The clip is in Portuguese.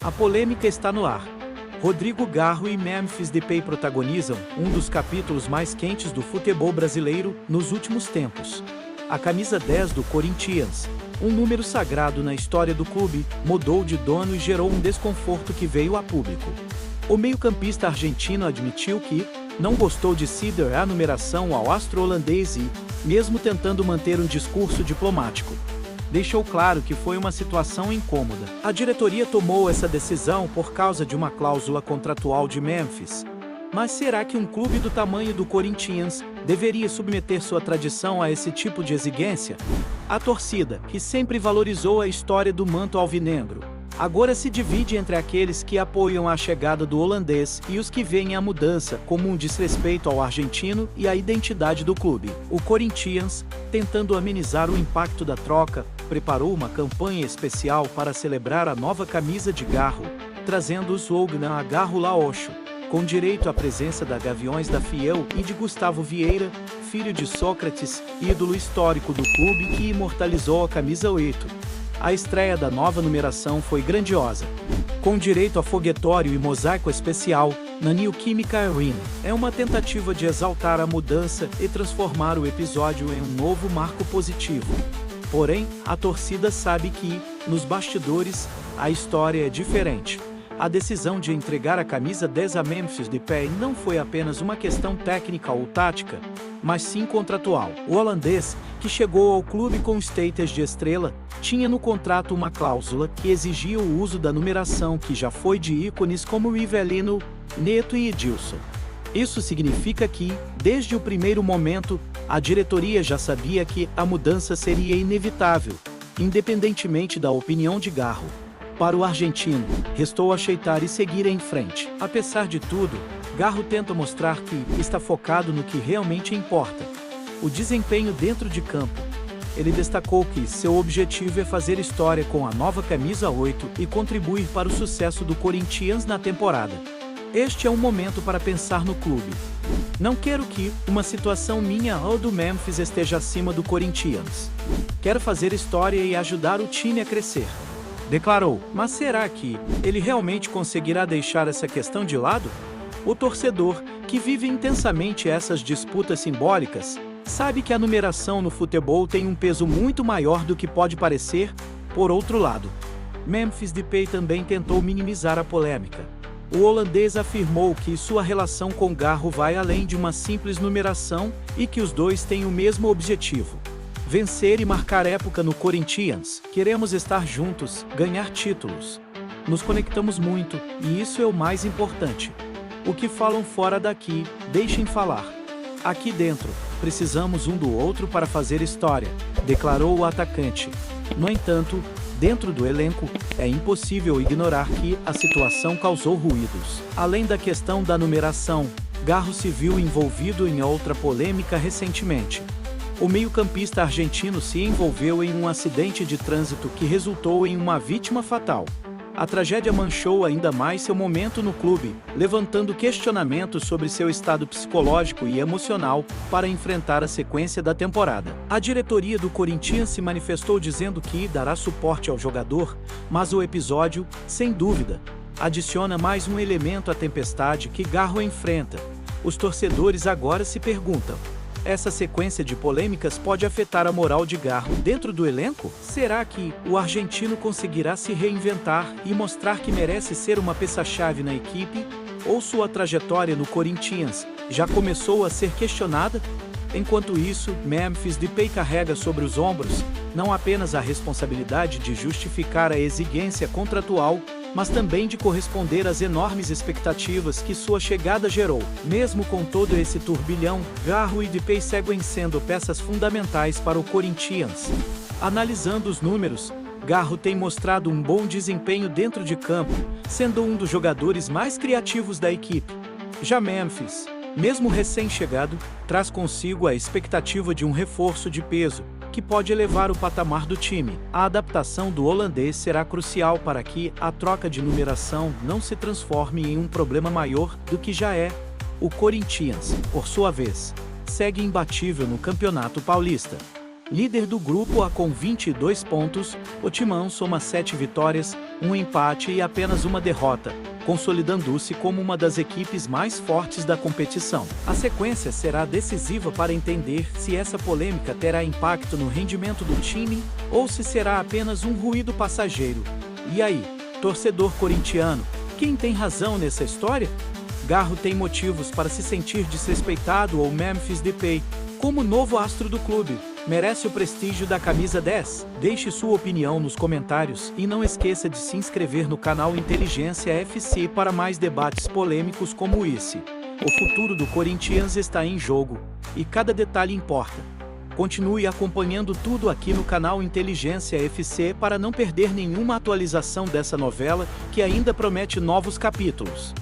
A polêmica está no ar. Rodrigo Garro e Memphis Depay protagonizam um dos capítulos mais quentes do futebol brasileiro nos últimos tempos. A camisa 10 do Corinthians, um número sagrado na história do clube, mudou de dono e gerou um desconforto que veio a público. O meio-campista argentino admitiu que não gostou de ceder a numeração ao astro holandês e, mesmo tentando manter um discurso diplomático, deixou claro que foi uma situação incômoda. A diretoria tomou essa decisão por causa de uma cláusula contratual de Memphis. Mas será que um clube do tamanho do Corinthians deveria submeter sua tradição a esse tipo de exigência? A torcida, que sempre valorizou a história do manto alvinegro, agora se divide entre aqueles que apoiam a chegada do holandês e os que veem a mudança como um desrespeito ao argentino e à identidade do clube. O Corinthians, tentando amenizar o impacto da troca, preparou uma campanha especial para celebrar a nova camisa de Garro, trazendo o slogan a Garro Laocho, com direito à presença da Gaviões da Fiel e de Gustavo Vieira, filho de Sócrates, ídolo histórico do clube que imortalizou a camisa 8. A estreia da nova numeração foi grandiosa. Com direito a foguetório e mosaico especial, na Neoquímica Arena. É uma tentativa de exaltar a mudança e transformar o episódio em um novo marco positivo. Porém, a torcida sabe que, nos bastidores, a história é diferente. A decisão de entregar a camisa 10 a Memphis Depay não foi apenas uma questão técnica ou tática, mas sim contratual. O holandês, que chegou ao clube com status de estrela, tinha no contrato uma cláusula que exigia o uso da numeração que já foi de ícones como Rivelino, Neto e Edilson. Isso significa que, desde o primeiro momento, a diretoria já sabia que a mudança seria inevitável, independentemente da opinião de Garro. Para o argentino, restou aceitar e seguir em frente. Apesar de tudo, Garro tenta mostrar que está focado no que realmente importa: o desempenho dentro de campo. Ele destacou que seu objetivo é fazer história com a nova camisa 8 e contribuir para o sucesso do Corinthians na temporada. Este é um momento para pensar no clube. Não quero que uma situação minha ou do Memphis esteja acima do Corinthians. Quero fazer história e ajudar o time a crescer, declarou. Mas será que ele realmente conseguirá deixar essa questão de lado? O torcedor, que vive intensamente essas disputas simbólicas, sabe que a numeração no futebol tem um peso muito maior do que pode parecer. Por outro lado, Memphis Depay também tentou minimizar a polêmica. O holandês afirmou que sua relação com Garro vai além de uma simples numeração e que os dois têm o mesmo objetivo: vencer e marcar época no Corinthians. Queremos estar juntos, ganhar títulos. Nos conectamos muito, e isso é o mais importante. O que falam fora daqui, deixem falar. Aqui dentro, precisamos um do outro para fazer história, declarou o atacante. No entanto, dentro do elenco, é impossível ignorar que a situação causou ruídos. Além da questão da numeração, Garro se viu envolvido em outra polêmica recentemente. O meio-campista argentino se envolveu em um acidente de trânsito que resultou em uma vítima fatal. A tragédia manchou ainda mais seu momento no clube, levantando questionamentos sobre seu estado psicológico e emocional para enfrentar a sequência da temporada. A diretoria do Corinthians se manifestou dizendo que dará suporte ao jogador, mas o episódio, sem dúvida, adiciona mais um elemento à tempestade que Garro enfrenta. Os torcedores agora se perguntam: essa sequência de polêmicas pode afetar a moral de Garro dentro do elenco? Será que o argentino conseguirá se reinventar e mostrar que merece ser uma peça-chave na equipe? Ou sua trajetória no Corinthians já começou a ser questionada? Enquanto isso, Memphis Depay carrega sobre os ombros não apenas a responsabilidade de justificar a exigência contratual, mas também de corresponder às enormes expectativas que sua chegada gerou. Mesmo com todo esse turbilhão, Garro e Depay seguem sendo peças fundamentais para o Corinthians. Analisando os números, Garro tem mostrado um bom desempenho dentro de campo, sendo um dos jogadores mais criativos da equipe. Já Memphis, mesmo recém-chegado, traz consigo a expectativa de um reforço de peso, que pode elevar o patamar do time. A adaptação do holandês será crucial para que a troca de numeração não se transforme em um problema maior do que já é. O Corinthians, por sua vez, segue imbatível no Campeonato Paulista. Líder do grupo A com 22 pontos, o Timão soma 7 vitórias, um empate e apenas uma derrota, consolidando-se como uma das equipes mais fortes da competição. A sequência será decisiva para entender se essa polêmica terá impacto no rendimento do time ou se será apenas um ruído passageiro. E aí, torcedor corintiano, quem tem razão nessa história? Garro tem motivos para se sentir desrespeitado ou Memphis Depay, como novo astro do clube, merece o prestígio da camisa 10? Deixe sua opinião nos comentários e não esqueça de se inscrever no canal Inteligência FC para mais debates polêmicos como esse. O futuro do Corinthians está em jogo, e cada detalhe importa. Continue acompanhando tudo aqui no canal Inteligência FC para não perder nenhuma atualização dessa novela que ainda promete novos capítulos.